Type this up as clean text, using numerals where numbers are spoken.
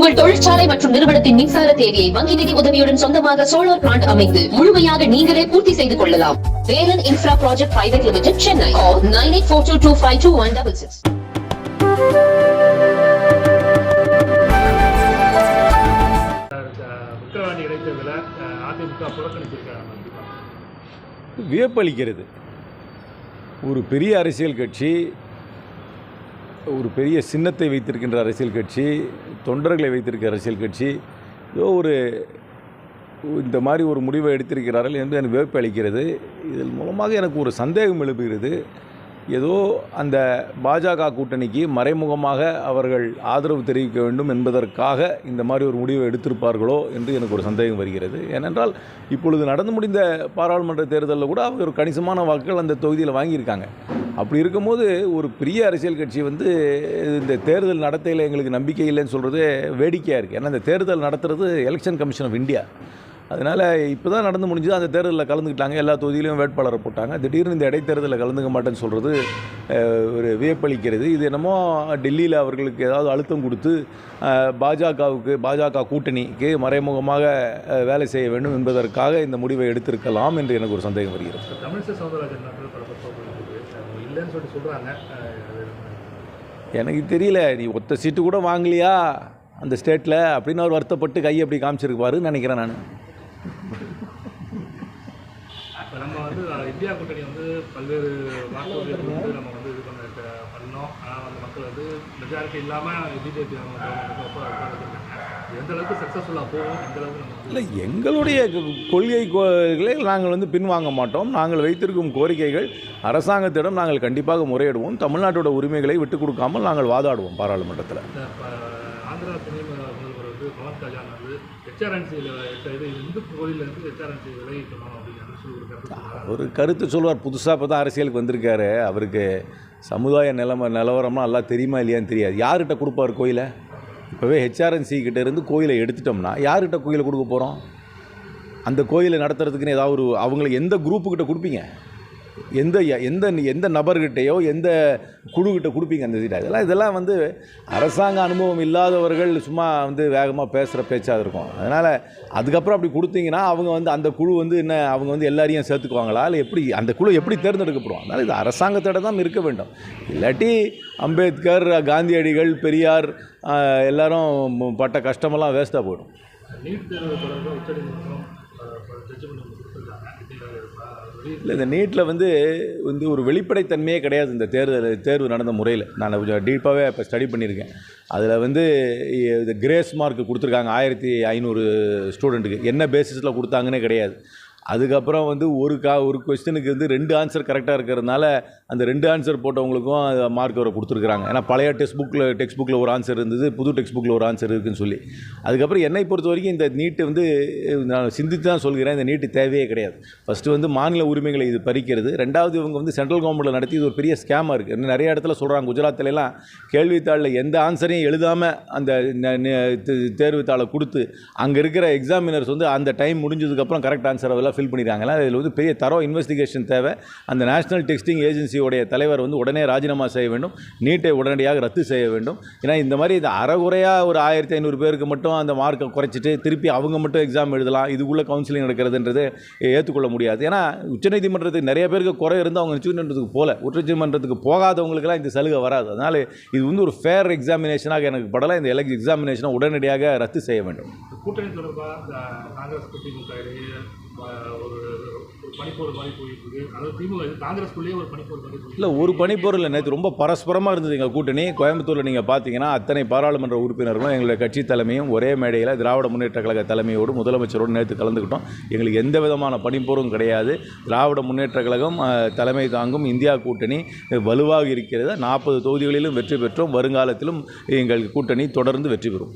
உங்கள் தொழிற்சாலை மற்றும் நிறுவனத்தின் மின்சார தேவையை வங்கி நிதி உதவியுடன் சொந்தமாக சோலார் பிளான்ட் அமைத்து முழுமையாக நீங்களே பூர்த்தி செய்து கொள்ளலாம். Velan infra project private limited, Chennai. Call 9842252166. வியப்பளிக்கிறது. ஒரு பெரிய அரசியல் கட்சி, ஒரு பெரிய சின்னத்தை வைத்திருக்கின்ற அரசியல் கட்சி, தொண்டர்களை வைத்திருக்கிற அரசியல் கட்சி ஏதோ இந்த மாதிரி ஒரு முடிவை எடுத்திருக்கிறார்கள் என்று எனக்கு வியப்பு அளிக்கிறது. இதன் மூலமாக எனக்கு ஒரு சந்தேகம் எழுப்புகிறது. ஏதோ அந்த பாஜக கூட்டணிக்கு மறைமுகமாக அவர்கள் ஆதரவு தெரிவிக்க வேண்டும் என்பதற்காக இந்த மாதிரி ஒரு முடிவை எடுத்திருப்பார்களோ என்று எனக்கு ஒரு சந்தேகம் வருகிறது. ஏனென்றால் இப்பொழுது நடந்து முடிந்த பாராளுமன்ற தேர்தலில் கூட அவங்க ஒரு கணிசமான வாக்குகள் அந்த தொகுதியில் வாங்கியிருக்காங்க. அப்படி இருக்கும்போது ஒரு பெரிய அரசியல் கட்சி இந்த தேர்தல் நடத்தையில் எங்களுக்கு நம்பிக்கை இல்லைன்னு சொல்கிறது வேடிக்கையாக இருக்குது. ஏன்னா இந்த தேர்தல் நடத்துறது எலெக்ஷன் கமிஷன் ஆஃப் இந்தியா. அதனால் இப்போ தான் நடந்து முடிஞ்சது. அந்த தேர்தலில் கலந்துக்கிட்டாங்க, எல்லா தொகுதியிலையும் வேட்பாளரை போட்டாங்க. திடீர்னு இந்த இடைத்தேர்தலில் கலந்துக்க மாட்டேன்னு சொல்கிறது ஒரு வியப்பளிக்கிறது. இது என்னமோ டெல்லியில் அவர்களுக்கு ஏதாவது அழுத்தம் கொடுத்து பாஜக கூட்டணிக்கு மறைமுகமாக வேலை செய்ய வேண்டும் என்பதற்காக இந்த முடிவை எடுத்திருக்கலாம் என்று எனக்கு ஒரு சந்தேகம் வருகிறது. எனக்கு தெரியல, நீ ஒத்த சீட்டு கூட வாங்கலையா அந்த ஸ்டேட்டில் அப்படின்னு அவர் வருத்தப்பட்டு கையை அப்படி காமிச்சிருப்பாருன்னு நினைக்கிறேன் நான். நம்ம இந்தியா கூட்டணி பல்வேறு வாக்குறுதிகள் நம்ம இது பண்ணோம். ஆனால் மக்கள் மெஜாரிட்டி இல்லாமல் பிஜேபி எந்த அளவுக்கு சக்ஸஸ்ஃபுல்லாக போகும், எந்த அளவுக்கு இல்லை, எங்களுடைய கொள்கைகளை நாங்கள் பின்வாங்க மாட்டோம். நாங்கள் வைத்திருக்கும் கோரிக்கைகள் அரசாங்கத்திடம் நாங்கள் கண்டிப்பாக முறையிடுவோம். தமிழ்நாட்டோட உரிமைகளை விட்டுக் கொடுக்காமல் நாங்கள் வாதாடுவோம் பாராளுமன்றத்தில். ஆந்திரா துணை முதல்வர் பவன் கல்யாண் இந்து கோயிலிருந்து ஹெச்ஆர்என்சி விளைவிக்கணும் அப்படின்னு சொல்லி ஒரு கருத்து சொல்வார். புதுசாக இப்போ தான் அரசியலுக்கு வந்திருக்காரு. அவருக்கு சமுதாய நிலவரம்லாம் நல்லா தெரியுமா இல்லையான்னு தெரியாது. யார்கிட்ட கொடுப்பார் கோயிலை? இப்போவே ஹெச்ஆர்என்சி கிட்டே இருந்து கோயிலை எடுத்துட்டோம்னா யார்கிட்ட கோயிலை கொடுக்க போகிறோம்? அந்த கோயிலை நடத்துறதுக்குன்னு ஏதாவது அவங்களை எந்த குரூப்புக்கிட்ட கொடுப்பீங்க? எந்த எந்த எந்த நபர்கிட்டையோ எந்த குழுக்கிட்ட கொடுப்பீங்க அந்த சீட்டை? இதெல்லாம் அரசாங்க அனுபவம் இல்லாதவர்கள் சும்மா வேகமாக பேசுகிற பேச்சாக இருக்கும். அதனால் அதுக்கப்புறம் அப்படி கொடுத்தீங்கன்னா அவங்க அந்த குழு என்ன அவங்க எல்லாரையும் சேர்த்துக்குவாங்களா, இல்லை எப்படி அந்த குழு எப்படி தேர்ந்தெடுக்கப்படும்? அதனால் இது அரசாங்கத்தோட தான் இருக்க வேண்டும். இல்லாட்டி அம்பேத்கர், காந்தியடிகள், பெரியார் எல்லாரும் பட்ட கஷ்டமெல்லாம் வேஸ்ட்டாக போயிடும். இல்லை, இந்த நீட்டில் ஒரு வெளிப்படைத்தன்மையே கிடையாது. இந்த தேர்வு நடந்த முறையில் நான் கொஞ்சம் டீப்பாகவே இப்போ ஸ்டடி பண்ணியிருக்கேன். அதில் இந்த கிரேஸ் மார்க் கொடுத்துருக்காங்க 1500 ஸ்டூடெண்ட்டுக்கு. என்ன பேசிஸில் கொடுத்தாங்கன்னே கிடையாது. அதுக்கப்புறம் ஒரு கொஸ்டினுக்கு 2 ஆன்சர் கரெக்டாக இருக்கிறதுனால அந்த 2 ஆன்சர் போட்டவங்களுக்கும் மார்க் வர கொடுத்துருக்குறாங்க. ஏன்னா பழைய டெக்ஸ்ட் புக்கில் ஒரு ஆன்சர் இருந்தது, புது டெக்ஸ்ட் புக்கில் ஒரு ஆன்சர் இருக்குதுன்னு சொல்லி. அதுக்கப்புறம் என்னை பொறுத்த வரைக்கும் இந்த நீட்டு நான் சிந்தித்து தான் சொல்கிறேன், இந்த நீட்டு தேவையே கிடையாது. ஃபஸ்ட்டு மாநில உரிமைகளை இது பறிக்கிறது. ரெண்டாவது இவங்க சென்ட்ரல் கவர்மெண்ட்டில் நடத்தி இது ஒரு பெரிய ஸ்கேமாக இருக்குது. நிறைய இடத்துல சொல்கிறாங்க. குஜராத்திலலாம் கேள்வித்தாளில் எந்த ஆன்சரையும் எழுதாமல் அந்த தேர்வுத்தாளை கொடுத்து அங்கே இருக்கிற எக்ஸாமினர்ஸ் அந்த டைம் முடிஞ்சதுக்கப்புறம் கரெக்ட் ஆன்சரை ஃபில் பண்ணிடுறாங்களா. இதில் பெரிய தரோ இன்வெஸ்டிகேஷன் தேவை. அந்த நேஷனல் டெஸ்டிங் ஏஜென்சியோடைய தலைவர் உடனே ராஜினாமா செய்ய வேண்டும். நீட்டை உடனடியாக ரத்து செய்ய வேண்டும். ஏன்னா இந்த மாதிரி இந்த அறகுறையாக ஒரு 1500 பேருக்கு மட்டும் அந்த மார்க்கை குறைச்சிட்டு திருப்பி அவங்க மட்டும் எக்ஸாம் எழுதலாம், இதுக்குள்ளே கவுன்சிலிங் நடக்கிறதுன்றது ஏற்றுக்கொள்ள முடியாது. ஏன்னா உச்சநீதிமன்றத்துக்கு நிறைய பேருக்கு குறை இருந்து அவங்க உச்சநீதிமன்றத்துக்கு போகாதவங்களுக்கெல்லாம் இந்த சலுகை வராது. அதனால் இது ஒரு ஃபேர் எக்ஸாமினேஷனாக எனக்கு படலை. இந்த எக்ஸாமினேஷனை உடனடியாக ரத்து செய்ய வேண்டும். கூட்டணி தொடர்பாக காங்கிரஸ் ஒரு பனிப்போர் மாதிரி போயிருக்கு. அதாவது திமுக காங்கிரஸ்குள்ளேயே ஒரு பனிப்போர் மாதிரி போயிருக்கு. இல்லை, ஒரு பனிப்போர் இல்லை, நேற்று ரொம்ப பரஸ்பரமாக இருந்தது எங்கள் கூட்டணி. கோயம்புத்தூரில் நீங்கள் பார்த்தீங்கன்னா அத்தனை பாராளுமன்ற உறுப்பினர்களும் எங்களுடைய கட்சி தலைமையும் ஒரே மேடையில் திராவிட முன்னேற்ற கழக தலைமையோடு முதலமைச்சரோடு நேற்று கலந்துக்கிட்டோம். எங்களுக்கு எந்த விதமான பனிப்போரும் கிடையாது. திராவிட முன்னேற்ற கழகம் தலைமை தாங்கும் இந்தியா கூட்டணி வலுவாக இருக்கிறது. 40 தொகுதிகளிலும் வெற்றி பெற்றோம். வருங்காலத்திலும் எங்கள் கூட்டணி தொடர்ந்து வெற்றி பெறும்.